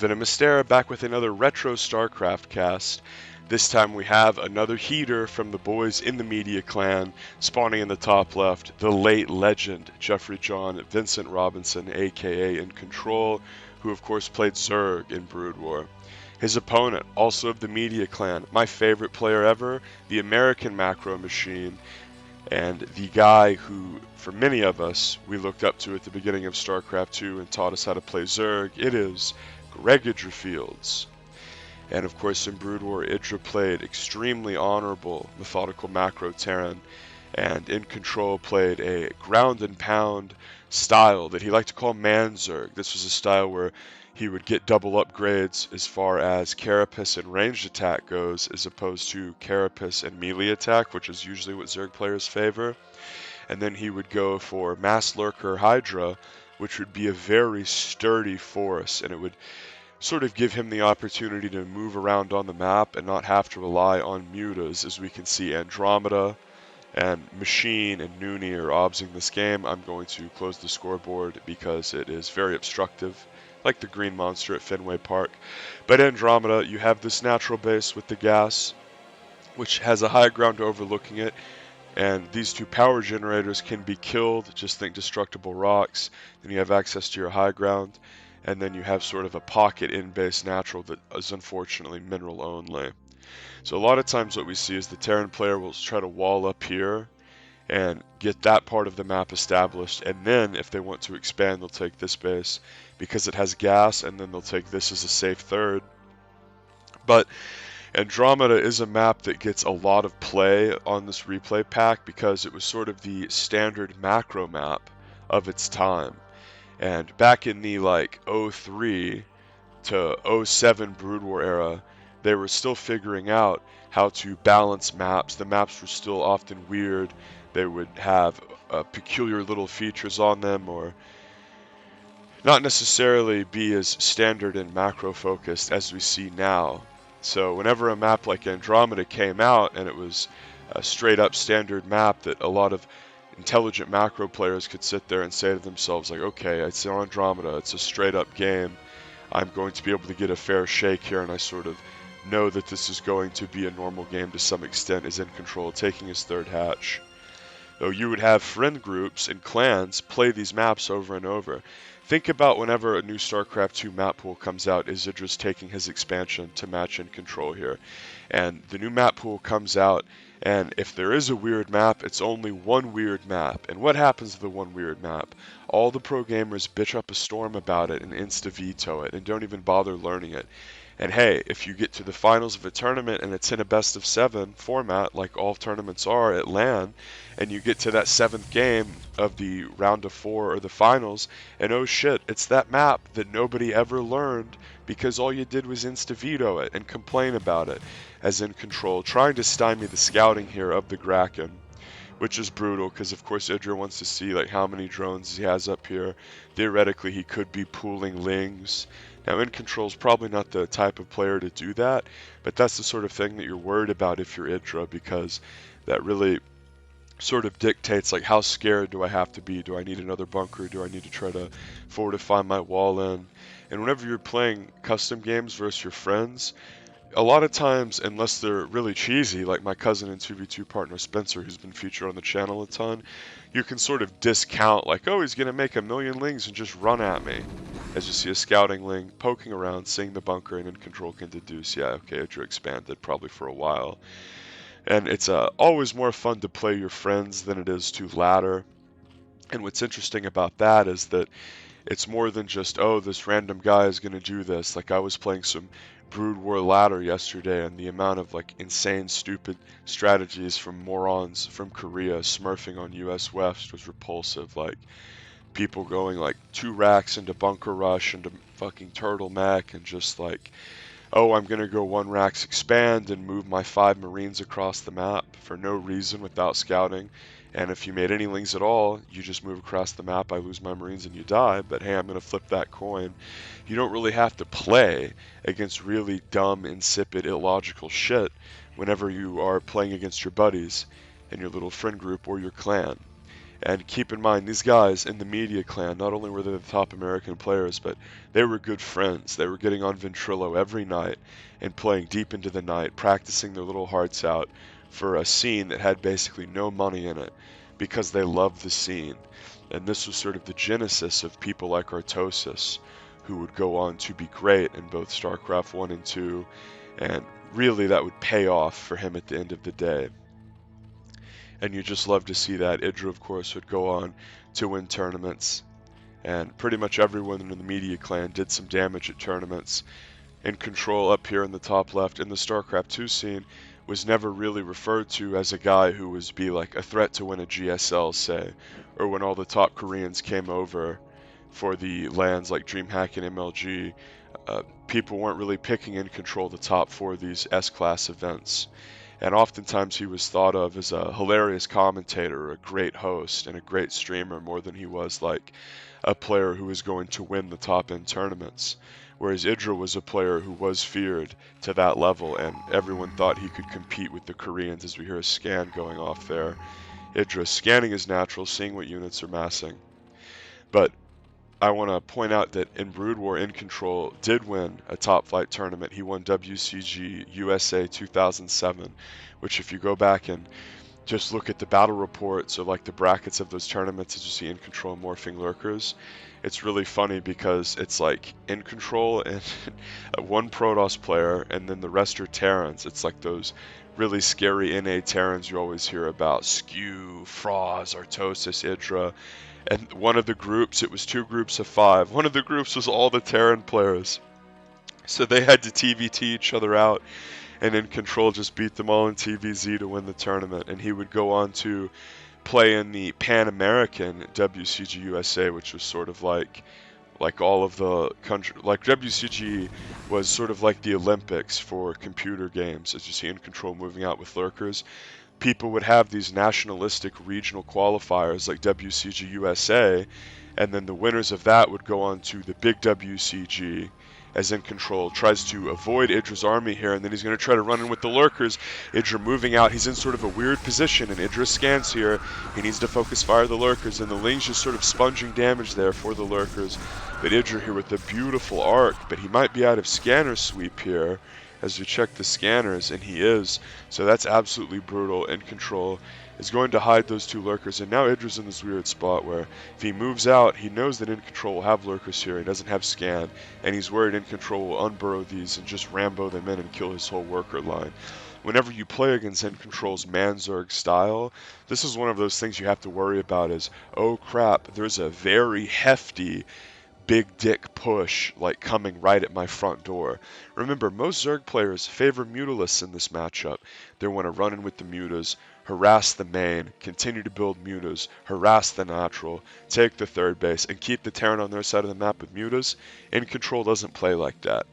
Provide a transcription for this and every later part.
Venomystera back with another retro StarCraft cast. This time we have another heater from the boys in the media clan, spawning in the top left, the late legend Geoffrey John Vincent Robinson, aka Incontrol, who of course played Zerg in Brood War. His opponent, also of the media clan, my favorite player ever, the American Macro Machine, and the guy who, for many of us, we looked up to at the beginning of StarCraft 2 and taught us how to play Zerg. It is Greg Idrfields. And of course in Brood War, IdrA played extremely honorable methodical macro Terran, and Incontrol played a ground and pound style that he liked to call Man Zerg. This was a style where he would get double upgrades as far as carapace and ranged attack goes, as opposed to carapace and melee attack, which is usually what Zerg players favor. And then he would go for mass lurker Hydra, which would be a very sturdy force, and it would sort of give him the opportunity to move around on the map and not have to rely on mutas. As we can see, Andromeda and Machine and Noonie are obsing this game. I'm going to close the scoreboard because it is very obstructive, like the green monster at Fenway Park. But Andromeda, you have this natural base with the gas, which has a high ground overlooking it, and these two power generators can be killed. Just think destructible rocks. Then you have access to your high ground, and then you have sort of a pocket in-base natural that is unfortunately mineral only. So a lot of times what we see is the Terran player will try to wall up here and get that part of the map established, and then if they want to expand, they'll take this base because it has gas, and then they'll take this as a safe third. But Andromeda is a map that gets a lot of play on this replay pack because it was sort of the standard macro map of its time. And back in the like 03 to 07 Brood War era, they were still figuring out how to balance maps. The maps were still often weird. They would have peculiar little features on them, or not necessarily be as standard and macro focused as we see now. So whenever a map like Andromeda came out and it was a straight up standard map that a lot of intelligent macro players could sit there and say to themselves, like, okay, it's Andromeda, it's a straight up game, I'm going to be able to get a fair shake here, and I sort of know that this is going to be a normal game to some extent, is Incontrol taking his third hatch. Though you would have friend groups and clans play these maps over and over. Think about whenever a new StarCraft 2 map pool comes out, is IdrA's taking his expansion to match Incontrol here. And the new map pool comes out, and if there is a weird map, it's only one weird map. And what happens to the one weird map? All the pro gamers bitch up a storm about it and insta-veto it and don't even bother learning it. And hey, if you get to the finals of a tournament and it's in a best of 7 format, like all tournaments are at LAN, and you get to that 7th game of the round of 4 or the finals, and oh shit, it's that map that nobody ever learned because all you did was insta-veto it and complain about it, as Incontrol, trying to stymie the scouting here of the Kraken, which is brutal because of course IdrA wants to see like how many drones he has up here. Theoretically, he could be pooling lings. Now, Incontrol's probably not the type of player to do that, but that's the sort of thing that you're worried about if you're IdrA, because that really sort of dictates like how scared do I have to be? Do I need another bunker? Do I need to try to fortify my wall in? And whenever you're playing custom games versus your friends, a lot of times, unless they're really cheesy, like my cousin and 2v2 partner Spencer, who's been featured on the channel a ton, you can sort of discount, like, oh, he's going to make a million lings and just run at me. As you see a scouting ling poking around, seeing the bunker, and Incontrol can deduce, yeah, okay, IdrA expanded probably for a while. And it's always more fun to play your friends than it is to ladder. And what's interesting about that is that it's more than just, oh, this random guy is going to do this. Like, I was playing some Brood War ladder yesterday, and the amount of like insane, stupid strategies from morons from Korea smurfing on US West was repulsive. Like, people going like 2 racks into bunker rush into fucking turtle mech, and just like, oh, I'm gonna go 1 racks expand and move my 5 marines across the map for no reason without scouting. And if you made any lings at all, you just move across the map, I lose my marines and you die, but hey, I'm going to flip that coin. You don't really have to play against really dumb, insipid, illogical shit whenever you are playing against your buddies and your little friend group or your clan. And keep in mind, these guys in the media clan, not only were they the top American players, but they were good friends. They were getting on Ventrilo every night and playing deep into the night, practicing their little hearts out for a scene that had basically no money in it because they loved the scene. And this was sort of the genesis of people like Artosis, who would go on to be great in both StarCraft 1 and 2, and really that would pay off for him at the end of the day. And you just love to see that. IdrA, of course, would go on to win tournaments, and pretty much everyone in the media clan did some damage at tournaments. Incontrol up here in the top left in the StarCraft 2 scene was never really referred to as a guy who was be like a threat to win a GSL, say, or when all the top Koreans came over for the lands like DreamHack and MLG, people weren't really picking Incontrol the top for these S-class events. And oftentimes he was thought of as a hilarious commentator, a great host, and a great streamer more than he was like a player who was going to win the top-end tournaments. Whereas IdrA was a player who was feared to that level, and everyone thought he could compete with the Koreans, as we hear a scan going off there. IdrA scanning is natural, seeing what units are massing. But I want to point out that in Brood War, Incontrol did win a top flight tournament. He won WCG USA 2007, which if you go back and just look at the battle reports or like the brackets of those tournaments as you see Incontrol morphing lurkers, it's really funny because it's like Incontrol and one Protoss player and then the rest are Terrans. It's like those really scary NA Terrans you always hear about. Skew, Froz, Artosis, IdrA. And one of the groups, it was 2 groups of 5. One of the groups was all the Terran players. So they had to TVT each other out, and Incontrol just beat them all in TVZ to win the tournament. And he would go on to play in the Pan American WCG USA, which was sort of like all of the country, like WCG was sort of like the Olympics for computer games, as you see Incontrol moving out with lurkers. People would have these nationalistic regional qualifiers like WCG USA, and then the winners of that would go on to the big WCG, as Incontrol tries to avoid IdrA's army here, and then he's going to try to run in with the lurkers. IdrA moving out, he's in sort of a weird position, and IdrA scans here. He needs to focus fire the lurkers, and the Ling's just sort of sponging damage there for the lurkers. But IdrA here with the beautiful arc, but he might be out of scanner sweep here as you check the scanners, and he is. So that's absolutely brutal. Incontrol is going to hide those 2 lurkers, and now IdrA's in this weird spot where if he moves out, he knows that Incontrol will have lurkers here. He doesn't have scan, and he's worried Incontrol will unburrow these and just Rambo them in and kill his whole worker line. Whenever you play against Incontrol's Man-Zerg style, this is one of those things you have to worry about is, oh crap, there's a very hefty big dick push like coming right at my front door. Remember, most Zerg players favor Mutalisks in this matchup. They want to run in with the Mutas, harass the main, continue to build Mutas, harass the natural, take the third base, and keep the Terran on their side of the map with Mutas. Incontrol doesn't play like that.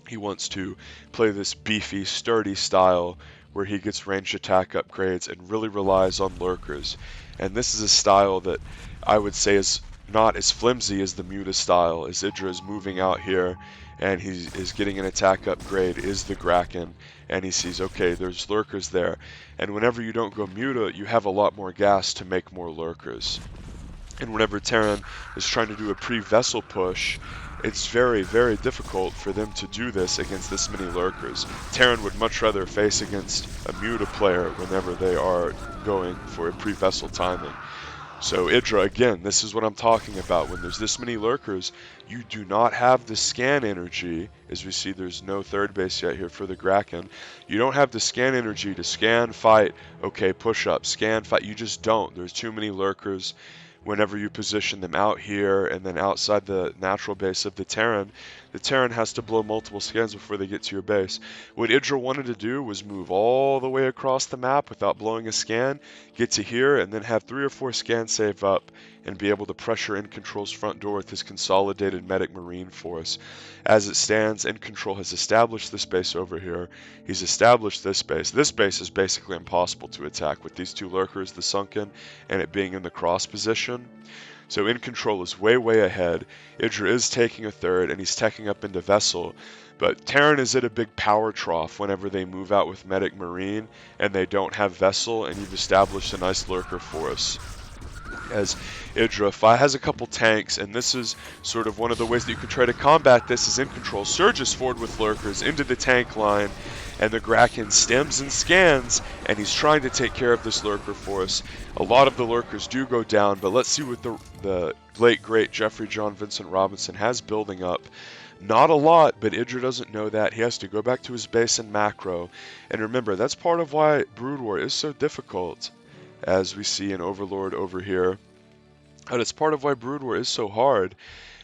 He wants to play this beefy, sturdy style where he gets ranged attack upgrades and really relies on lurkers. And this is a style that I would say is not as flimsy as the Muta style, as IdrA is moving out here and he is getting an attack upgrade, is the Kraken, and he sees, okay, there's lurkers there. And whenever you don't go Muta, you have a lot more gas to make more lurkers. And whenever Terran is trying to do a pre-vessel push, it's very, very difficult for them to do this against this many lurkers. Terran would much rather face against a Muta player whenever they are going for a pre-vessel timing. So IdrA, again, this is what I'm talking about. When there's this many lurkers, you do not have the scan energy. As we see, there's no third base yet here for the Kraken. You don't have the scan energy to scan, fight, okay, push up, scan, fight. You just don't. There's too many lurkers. Whenever you position them out here and then outside the natural base of the Terran has to blow multiple scans before they get to your base. What IdrA wanted to do was move all the way across the map without blowing a scan, get to here, and then have 3 or 4 scans save up and be able to pressure Incontrol's front door with his consolidated medic marine force. As it stands, Incontrol has established this base over here. He's established this base. This base is basically impossible to attack with these 2 lurkers, the sunken, and it being in the cross position. So Incontrol is way, way ahead. IdrA is taking a third, and he's teching up into Vessel. But Terran is at a big power trough whenever they move out with Medic Marine, and they don't have Vessel, and you've established a nice lurker force. as IdrA has a couple tanks, and this is sort of one of the ways that you can try to combat this is Incontrol surges forward with lurkers into the tank line, and the Kraken stems and scans, and he's trying to take care of this lurker force. A lot of the lurkers do go down, but let's see what the late great Geoffrey John Vincent Robinson has building up. Not a lot, but IdrA doesn't know that. He has to go back to his base and macro. And remember, that's part of why Brood War is so difficult, as we see in Overlord over here. And it's part of why Brood War is so hard,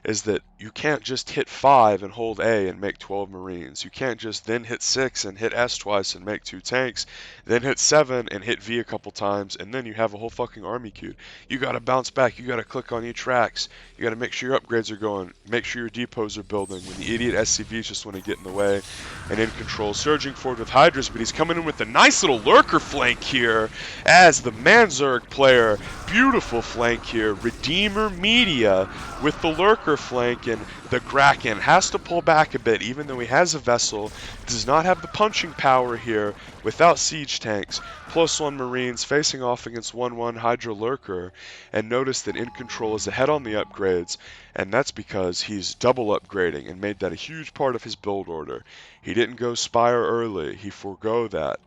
is that you can't just hit 5 and hold A and make 12 Marines. You can't just then hit 6 and hit S twice and make 2 tanks, then hit 7 and hit V a couple times, and then you have a whole fucking army queued. You gotta bounce back, you gotta click on each tracks, you gotta make sure your upgrades are going, make sure your depots are building, when the idiot SCVs just want to get in the way. And Incontrol surging forward with Hydras, but he's coming in with a nice little lurker flank here as the Zerg player. Beautiful flank here. Redeemer Media with the lurker flank, and the Kraken has to pull back a bit, even though he has a vessel. Does not have the punching power here without siege tanks. +1 Marines facing off against 1/1 Hydra Lurker. And notice that Incontrol is ahead on the upgrades, and that's because he's double upgrading and made that a huge part of his build order. He didn't go Spire early. He forego that.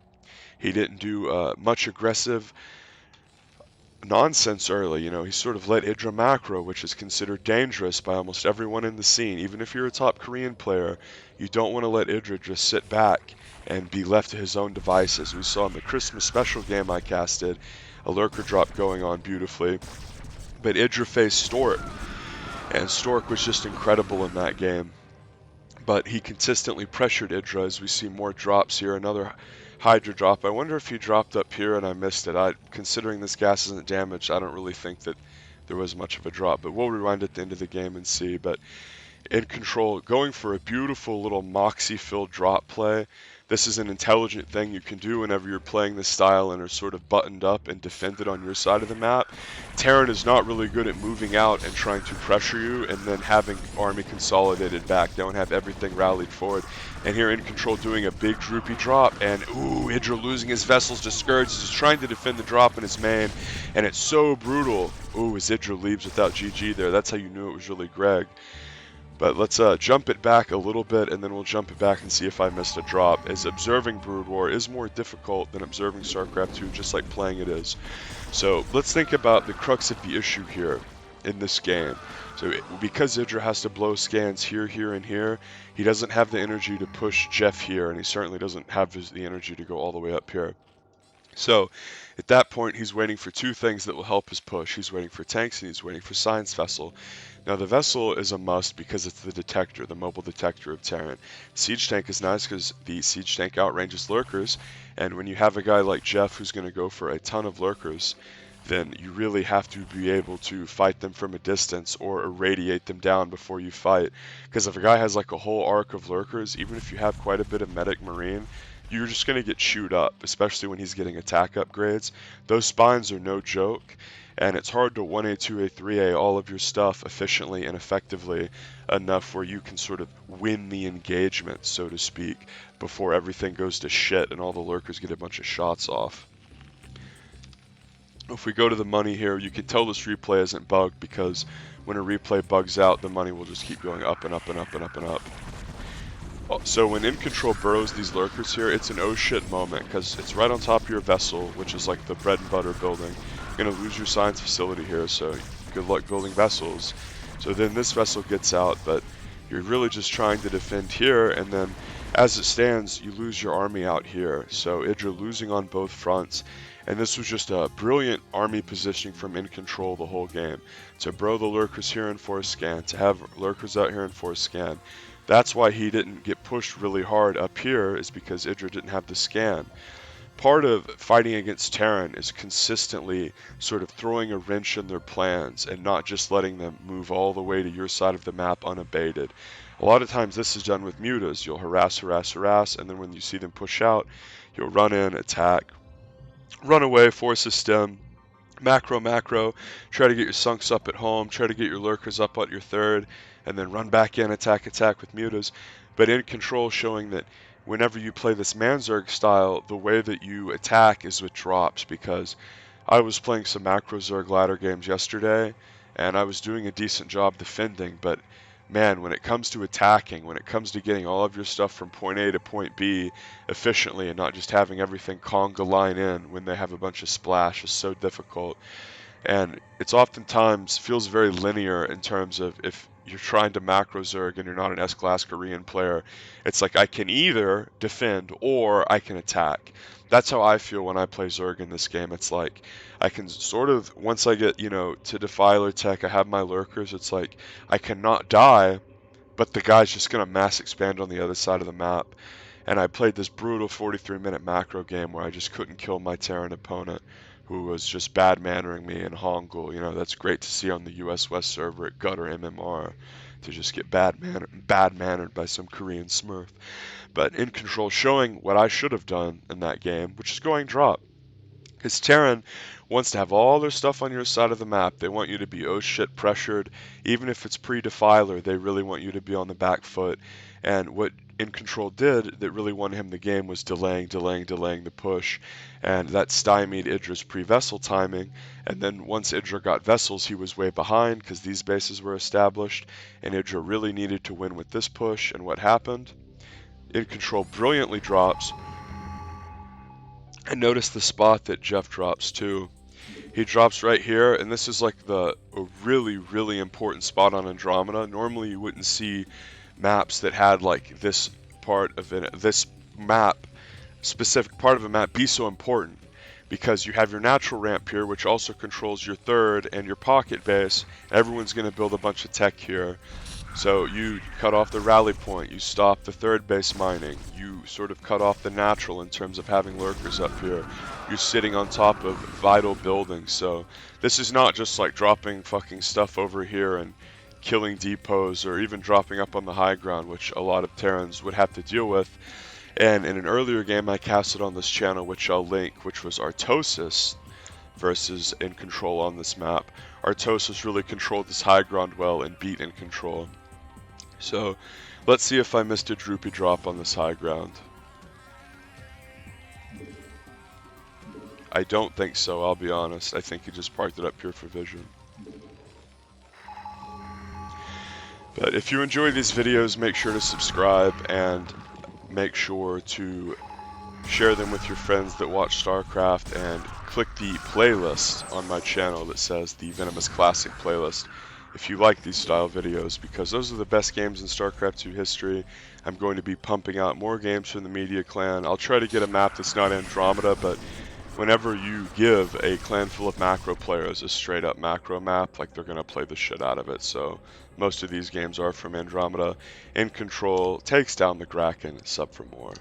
He didn't do much aggressive nonsense early. You know, he sort of let IdrA macro, which is considered dangerous by almost everyone in the scene. Even if you're a top Korean player, you don't want to let IdrA just sit back and be left to his own devices. We saw in the Christmas special game I casted a lurker drop going on beautifully, but IdrA faced Stork, and Stork was just incredible in that game. But he consistently pressured IdrA, as we see more drops here. Another Hydra drop. I wonder if he dropped up here and I missed it. Considering this gas isn't damaged, I don't really think that there was much of a drop, but we'll rewind at the end of the game and see. But Incontrol going for a beautiful little Moxie-filled drop play. This is an intelligent thing you can do whenever you're playing this style and are sort of buttoned up and defended on your side of the map. Terran is not really good at moving out and trying to pressure you and then having army consolidated back. Don't have everything rallied forward. And here Incontrol doing a big droopy drop, and ooh, IdrA losing his vessels, discouraged. He's trying to defend the drop in his main, and it's so brutal. Ooh, as IdrA leaves without GG there. That's how you knew it was really Greg. But let's jump it back a little bit, and then we'll jump it back and see if I missed a drop, as observing Brood War is more difficult than observing StarCraft 2, just like playing it is. So let's think about the crux of the issue here in this game. So because IdrA has to blow scans here, here, and here, he doesn't have the energy to push Geoff here, and he certainly doesn't have the energy to go all the way up here. So at that point, he's waiting for 2 things that will help his push. He's waiting for tanks, and he's waiting for Science Vessel. Now the Vessel is a must because it's the detector, the mobile detector of Terran. Siege Tank is nice because the Siege Tank outranges Lurkers, and when you have a guy like Geoff who's going to go for a ton of Lurkers, then you really have to be able to fight them from a distance or irradiate them down before you fight. Because if a guy has like a whole arc of Lurkers, even if you have quite a bit of Medic Marine, you're just going to get chewed up, especially when he's getting attack upgrades. Those spines are no joke, and it's hard to 1A, 2A, 3A all of your stuff efficiently and effectively enough where you can sort of win the engagement, so to speak, before everything goes to shit and all the lurkers get a bunch of shots off. If we go to the money here, you can tell this replay isn't bugged because when a replay bugs out, the money will just keep going up and up and up and up and up. So when Incontrol burrows these lurkers here, it's an oh shit moment because it's right on top of your vessel, which is like the bread and butter building. You're going to lose your science facility here, so good luck building vessels. So then this vessel gets out, but you're really just trying to defend here, and then as it stands, you lose your army out here. So IdrA losing on both fronts, and this was just a brilliant army positioning from Incontrol the whole game. To bro the lurkers here in force scan, to have lurkers out here in force scan. That's why he didn't get pushed really hard up here, is because IdrA didn't have the scan. Part of fighting against Terran is consistently sort of throwing a wrench in their plans and not just letting them move all the way to your side of the map unabated. A lot of times this is done with mutas. You'll harass, and then when you see them push out, you'll run in, attack, run away, force a stem, macro, try to get your sunks up at home, try to get your lurkers up at your third, and then run back in, attack with mutas. But Incontrol showing that whenever you play this Zerg style, the way that you attack is with drops, because I was playing some macro Zerg ladder games yesterday, and I was doing a decent job defending, but man, when it comes to attacking, when it comes to getting all of your stuff from point A to point B efficiently and not just having everything conga line in when they have a bunch of splash is so difficult. And it's oftentimes feels very linear in terms of if you're trying to macro Zerg and you're not an S-class Korean player, it's like I can either defend or I can attack. That's how I feel when I play Zerg in this game. It's like I can sort of, once I get, to Defiler Tech, I have my Lurkers, it's like I cannot die, but the guy's just going to mass expand on the other side of the map. And I played this brutal 43-minute macro game where I just couldn't kill my Terran opponent, who was just bad mannering me in Hangul. That's great to see on the US West server at Gutter MMR, to just get bad mannered by some Korean smurf. But in control, showing what I should have done in that game, which is going drop. Because Terran wants to have all their stuff on your side of the map. They want you to be oh shit pressured. Even if it's pre-defiler, they really want you to be on the back foot. And what In Control did that really won him the game was delaying the push. And that stymied IdrA's pre-vessel timing. And then once IdrA got vessels, he was way behind because these bases were established. And IdrA really needed to win with this push. And what happened? In Control brilliantly drops. And notice the spot that Geoff drops too. He drops right here, and this is like a really, really important spot on Andromeda. Normally you wouldn't see maps that had like this part of it, this map, specific part of a map be so important, because you have your natural ramp here, which also controls your third and your pocket base. Everyone's going to build a bunch of tech here. So you cut off the rally point, you stop the third base mining, you sort of cut off the natural in terms of having lurkers up here. You're sitting on top of vital buildings, so this is not just like dropping fucking stuff over here and killing depots or even dropping up on the high ground, which a lot of Terrans would have to deal with. And in an earlier game I casted on this channel, which I'll link, which was Artosis versus In Control on this map. Artosis really controlled this high ground well and beat In Control. So let's see if I missed a droopy drop on this high ground. I don't think so, I'll be honest. I think he just parked it up here for vision. But if you enjoy these videos, make sure to subscribe and make sure to share them with your friends that watch StarCraft, and click the playlist on my channel that says the Venomous Classic playlist if you like these style videos, because those are the best games in StarCraft 2 history. I'm going to be pumping out more games from the Media Clan. I'll try to get a map that's not Andromeda, but whenever you give a clan full of macro players a straight up macro map, like, they're going to play the shit out of it. So most of these games are from Andromeda. In Control takes down the Kraken, sub for more.